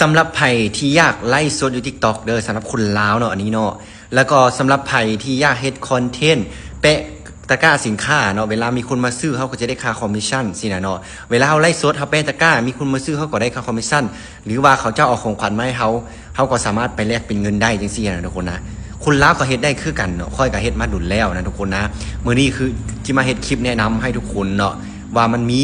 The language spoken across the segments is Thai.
สำหรับไผ่ที่อยากไล่สดอยู่ TikTok เด้อสำหรับคนลาวเนาะอันนี้เนาะแล้วก็สำหรับไผ่ที่อยากเฮ็ดคอนเทนต์เปะตะกร้าสินค้าเนาะเวลามีคนมาซื้อเขาก็จะได้ค่าคอมมิชชั่นสินะเนาะเวลาเขาไล่สดเขาเปะตะกร้ามีคนมาซื้อเขาก็ได้ค่าคอมมิชชั่นหรือว่าเขาเจ้าเอาของขวัญมาให้เขาก็สามารถไปแลกเป็นเงินได้จังซี่นะทุกคนนะคนลาวก็เฮ็ดได้คือกันเนาะค่อยก็เฮ็ดมาดุลแล้วนะทุกคนนะมื้อนี้คือที่มาเฮ็ดคลิปแนะนำให้ทุกคนเนาะว่ามันมี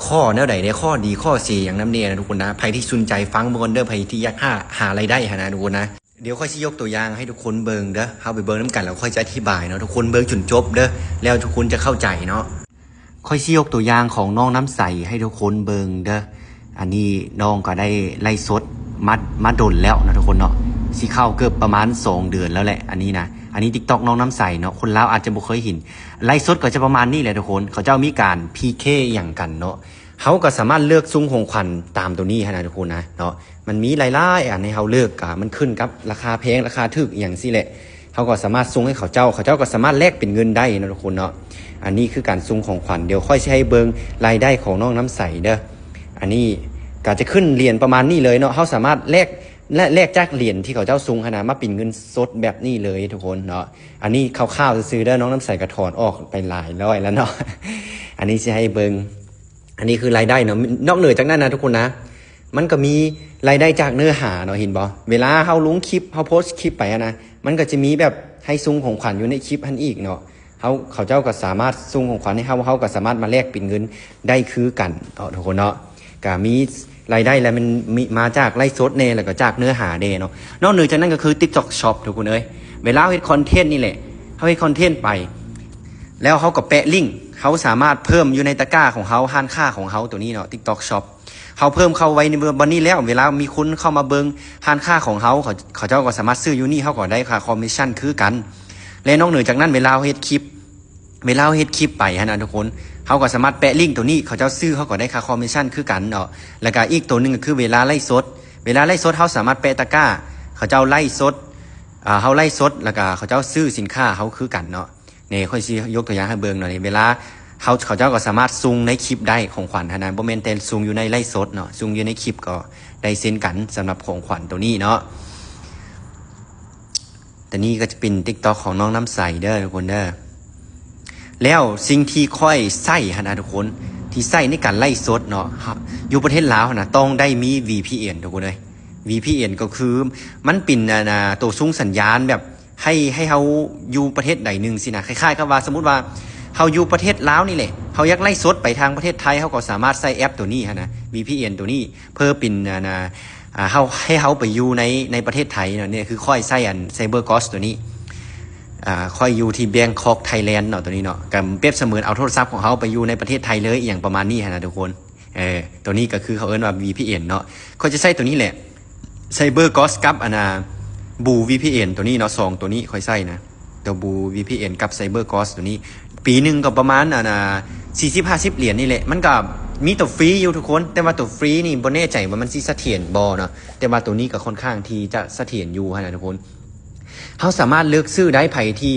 ข้อแนวใดได้ข้อดีข้อเสียอย่างน้ำเนี่ยนะทุกคนนะใครที่สนใจฟังเบิ่งเด้อใครที่อยากหารายได้นะทุกคนนะเดี๋ยวค่อยสิยกตัวอย่างให้ทุกคนเบิ่งเด้อเฮาไปเบิ่งนำกันแล้วค่อยจะอธิบายเนาะทุกคนเบิ่งจนจบเด้อแล้วทุกคนจะเข้าใจเนาะค่อยสิยกตัวอย่างของน้องน้ำใสให้ทุกคนเบิ่งเด้ออันนี้น้องก็ได้ไล่สดมาดนแล้วนะทุกคนเนาะสิเข้าเกือบประมาณ2เดือนแล้วแหละอันนี้นะอันนี้ TikTok น้องน้ำใสเนาะคนลาวอาจจะบ่เคยเห็นไลฟ์สดก็จะประมาณนี้แหละทุกคนเขาเจ้ามีการ PK อย่างกันเนาะเขาก็สามารถเลือกซุ้มของขวัญตามตัวนี้นะทุกคนนะเนาะมันมีหลายๆอันให้เขาเลือกมันขึ้นกับราคาแพงราคาถูกอย่างซี่แหละเขาก็สามารถซุ้มให้เขาเจ้าก็สามารถแลกเป็นเงินได้นะทุกคนเนาะอันนี้คือการซุ้มของขวัญเดี๋ยวค่อยให้เบิ่งรายได้ของน้องน้ำใสเด้ออันนี้ก็จะขึ้นเหรียญประมาณนี้เลยเนาะเขาสามารถแลกจากเหรียญที่เขาเจ้าซุงขนาดมาเป็นเงินสดแบบนี้เลยทุกคนเนาะอันนี้คร่าวๆซื้อได้น้องน้ำใสกระถอนออกไปหลายร้อยแล้วเนาะอันนี้จะให้เบิงอันนี้คือรายได้เนาะนอกเหนือจากนั้นนะทุกคนนะมันก็มีรายได้จากเนื้อหาเนาะเห็นบ่เวลาเขาลงคลิปเขาโพสต์คลิปไปนะมันก็จะมีแบบให้ซุงของขวัญอยู่ในคลิปอันอีกเนาะเขาเจ้าก็สามารถซุงของขวัญให้เขาก็สามารถมาแลกเป็นเงินได้คือกันทุกคนเนาะก็มีรายได้แล้วมันมีมาจากไลฟ์สดเน่แล้วก็จากเนื้อหาเน่เนาะนอกเหนือจากนั้นก็คือ TikTok Shop ทุกคนเวลาเฮ็ดคอนเทนต์นี่แหละเขาเฮ็ดคอนเทนต์ไปแล้วเขาก็แปะลิงก์เขาสามารถเพิ่มอยู่ในตะกร้าของเขาห้านค่าของเขาตัวนี้เนาะ TikTok Shop เขาเพิ่มเข้าไว้ในบันนี้แล้วเวลามีคนเข้ามาเบิ่งห้านค่าของเขาเจ้าก็สามารถซื้ออยู่นี่เขาก็ได้ค่าคอมมิชชั่นคือกันและนอกเหนือจากนั้นเวลาเฮ็ดคลิปไปนะทุกคนเขาก็สามารถแปะลิงก์ตัวนี้เขาเจ้าซื้อเขาก็ได้ค่าคอมมิชชั่นคือกันเนาะแล้วก็อีกตัวนึงก็คือเวลาไล่สดเขาสามารถแปะตะกร้าเขาเจ้าไล่สดเขาไล่สดแล้วก็เขาเจ้าซื้อสินค้าเขาคือกันเนาะนี่ค่อยสิยกตัวอย่างให้เบิ่งหน่อยเวลาเขาเจ้าก็สามารถซุงในคลิปได้ของขวัญนะบ่แม่นแต่ซุงอยู่ในไล่สดเนาะซุงอยู่ในคลิปก็ได้เซ็นกันสำหรับของขวัญตัวนี้เนาะแต่นี่ก็จะเป็น TikTok ของน้องน้ำใสเด้อทุกคนเด้อแล้วสิ่งที่ค่อยใส่นะทุกคนที่ใส่ในการไล่สดเนาะอยู่ประเทศลาวนะต้องได้มี VPN ทุกคนเลย VPN ก็คือมันเป็นตัวส่งสัญญาณแบบให้เขาอยู่ประเทศใดหนึ่งสินะคล้ายๆกับว่าสมมติว่าเขาอยู่ประเทศลาวนี่แหละเขาอยากไล่สดไปทางประเทศไทยเขาก็สามารถใส่แอปตัวนี้นะ VPN ตัวนี้เพื่อเป็นให้เขาไปอยู่ในประเทศไทยเนาะเนี่ยคือค่อยใส่CyberGhost ตัวนี้ค่อยอยู่ที่แบงคอกไทยแลนด์เนาะตัวนี้เนาะกับเปรียบเสมือนเอาโทรศัพท์ของเขาไปอยู่ในประเทศไทยเลยอย่างประมาณนี้นะทุกคนตัวนี้ก็คือเขาเอิ้นว่า VPN เนาะเขาจะใช้ตัวนี้แหละ CyberGhost กับบู VPN ตัวนี้เนาะ2ตัวนี้ค่อยใช้นะตัวบู VPN กับ CyberGhost ตัวนี้ปีนึงก็ประมาณ40-50 เหรียญนี่แหละมันก็มีตัวฟรีอยู่ทุกคนแต่ว่าตัวฟรีนี่บ่แน่ใจว่ามันสิเสถียรบ่เนาะแต่ว่าตัวนี้ก็ค่อนข้างที่จะเสถียรอยู่นะทุกคนเขาสามารถเลือกซื้อได้ไผที่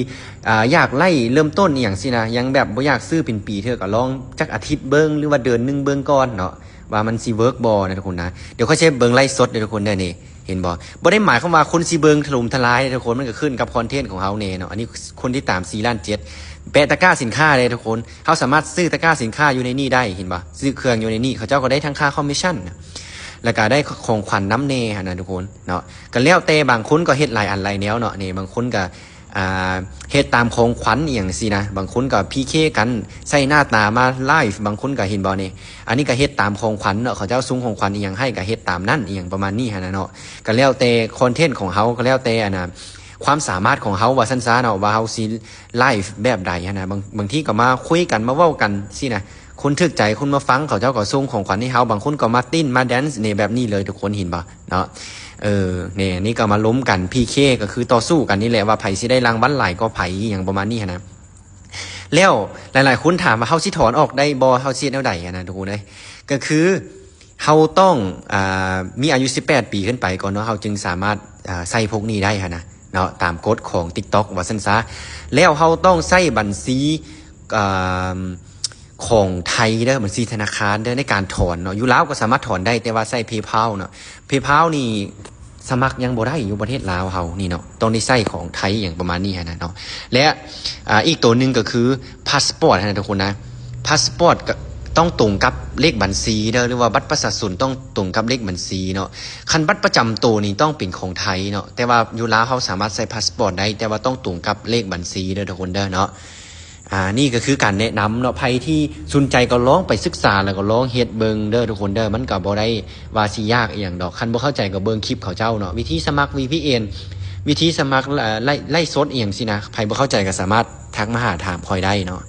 อยากไล่เริ่มต้นอย่างสินะยังแบบบ่อยากซื้อเป็นปีเถอะก็ลองจักอาทิตย์เบิ่งหรือว่าเดือนนึงเบิ่งก่อนเนาะว่ามันสิเวิร์กบ่นะทุกคนนะเดี๋ยวค่อยเช็คเบิ่งไล่สดทุกคนได้นี่เห็นบ่ได้หมายความว่าคนสิเบิ่งถล่มทลายทุกคนมันก็ขึ้นกับคอนเทนต์ของเฮาแน่เนาะอันนี้คนที่ตาม4ล้าน7แปะตะกร้าสินค้าเลยทุกคนเขาสามารถซื้อตะกร้าสินค้าอยู่ในนี่ได้เห็นบ่ซื้อเครื่องอยู่ในนี่เขาเจ้าก็ได้ทั้งค่าคอมมิชชั่นแล้วก็ได้ของขวัญน้ำเนนะทุกคนเนาะก็แล้วแต่บางคนก็เฮ็ดหลายอันหลายแนวเนาะนี่บางคนก็เฮ็ดตามของขวัญอย่างสินะบางคนก็พีเคกันใส่หน้าตามาไลฟ์บางคนก็เห็นบ่นี่อันนี้ก็เฮ็ดตามของขวัญเนาะเขาเจ้าซุ้งของขวัญอีหยังให้ก็เฮ็ดตามนั่นอีหยังประมาณนี้นะเนาะก็แล้วแต่คอนเทนต์ของเฮาก็แล้วแต่ความสามารถของเฮาว่าซั่นซะเนาะว่าเฮาสิไลฟ์แบบใดนะบางทีก็มาคุยกันมาเว้ากันสินะคนถึกใจคนมาฟังเขาเจ้าก็ส่งของขวัญให้เฮาบางคนก็มาติ้นมาแดนซ์นี่แบบนี้เลยทุกคนเห็นบ่เนาะเนี่ยนี่ก็มาล้มกัน PK ก็คือต่อสู้กันนี่แหละว่าไผสิได้รางวัลหลายก็ไผอย่างประมาณนี้นะแล้วหลายๆคนถามว่าเฮาสิถอนออกได้บ่เฮาสิแนวใดนะทุกคนก็คือเฮาต้องมีอายุ18ปีขึ้นไปก่อนเนาะเฮาจึงสามารถใส่พวกนี้ได้นะเนาะตามกฎของ TikTok ว่าซั่นซะแล้วเฮาต้องใส่บัญชี ของไทยเด้อบัญชีธนาคารเด้อในการถอนเนาะอยู่ลาวก็สามารถถอนได้แต่ว่าใช้ PayPal เนาะ PayPal นี่สมัครยังบ่ได้อยู่ประเทศลาวเฮานี่เนาะต้องได้ใช้ของไทยอย่างประมาณนี้นะเนาะและอีกตัวหนึงก็คือพาสปอร์ตนะทุกคนนะพาสปอร์ตก็ต้องตรงกับเลขบัญชีเด้อหรือว่าบัตรประชาชนต้องตรงกับเลขบัญชีเนาะคันบัตรประจำตัวนี่ต้องเป็นของไทยเนาะแต่ว่าอยู่ลาวเฮาสามารถใช้พาสปอร์ตได้แต่ว่าต้องตรงกับเลขบัญชีเด้อทุกคนเด้อเนาะนี่ก็คือการแนะนำเนาะใครที่สนใจก็ลองไปศึกษาแล้วก็ลองเฮ็ดเบิ่งเด้อทุกคนเด้อมันก็บ่ได้ว่าสิยากอีหยังดอกคันบ่เข้าใจก็เบิ่งคลิปเขาเจ้าเนาะวิธีสมัคร VPN วิธีสมัครไล่สดอีหยังสินะใครบ่เข้าใจก็สามารถทักมาหาถามคอยได้เนาะ